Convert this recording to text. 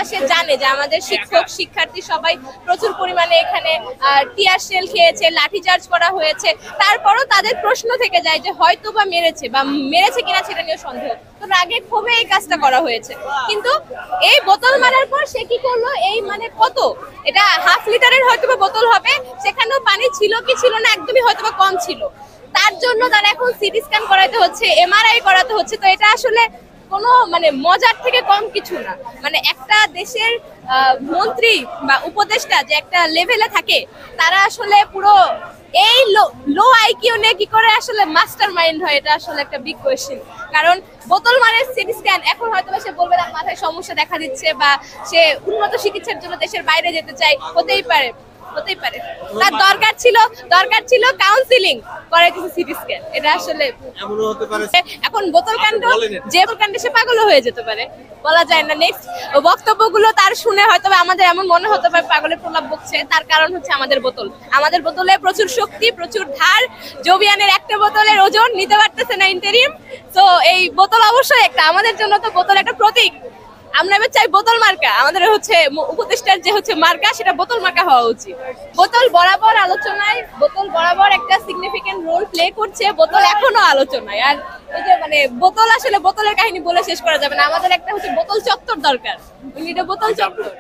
সে জানে যে আমাদের শিক্ষক শিক্ষার্থী সবাই প্রচুর পরিমাণে এখানে টিয়ার শেল খেয়েছে, লাঠিচার্জ করা হয়েছে, তারপরও তাদের প্রশ্ন থেকে যায় যে হয়তো বা মেরেছে কিনা সেটা নিয়ে সন্দেহ। তো রাগে ক্ষোভে এই কাজটা করা হয়েছে। কিন্তু এই বোতল মারার পর সে কি করলো, এই মানে কত, এটা হাফ লিটারের হয়তো বা বোতল হবে, সেখানেও পানি ছিল কি ছিল না একদমই হয়তো বা কম ছিল, তার জন্য তার এখন সিটি স্ক্যান করাতে হচ্ছে, এমআরআই করাতে হচ্ছে। তো এটা আসলে কোনো মানে মজার থেকে কম কিছু না। মানে একটা দেশের মন্ত্রী বা উপদেষ্টা যে একটা লেভেলে থাকে, তারা আসলে পুরো এই লো আইকিউ নিয়ে কি করে আসলে মাস্টার মাইন্ড হয়, এটা আসলে একটা বিগ কোয়েশ্চেন। কারণ বোতল মারের সিটি স্ক্যান, এখন হয়তো সে বলবে তার মাথায় সমস্যা দেখা দিচ্ছে বা সে উন্নত চিকিৎসার জন্য দেশের বাইরে যেতে চায়, হতেই পারে। তার দরকার ছিল কাউন্সিলিং করে কিছু সিটি স্ক্যান। এটা আসলে এমনও হতে পারে এখন বোতল কাণ্ড, যে কাণ্ডে সে পাগল হয়ে যেতে পারে, বলা যায় না। নেক্সট বক্তব্যগুলো তার শুনে হয়তো আমাদের এমন মনে হতে পারে পাগলের প্রলাপ বকছে, তার কারণ হচ্ছে আমাদের বোতলে প্রচুর শক্তি, প্রচুর ধার। জবিয়ানের একটা বোতলের ওজন নিতে পারতেছে না ইন্টারিম। তো এই বোতল অবশ্যই আমাদের জন্য তো বোতল একটা প্রতীক। আমরা এবার চাই বোতল মার্কা, আমাদের হচ্ছে উপদেষ্টার যে হচ্ছে মার্কা, সেটা বোতল মার্কা হওয়া উচিত। বোতল বরাবর একটা সিগনিফিকেন্ট রোল প্লে করছে, বোতল এখনো আলোচনায়। আর এই যে মানে বোতলের কাহিনী বলে শেষ করা যাবে না। আমাদের একটা হচ্ছে বোতল চত্বর দরকার, বোতল চত্বর।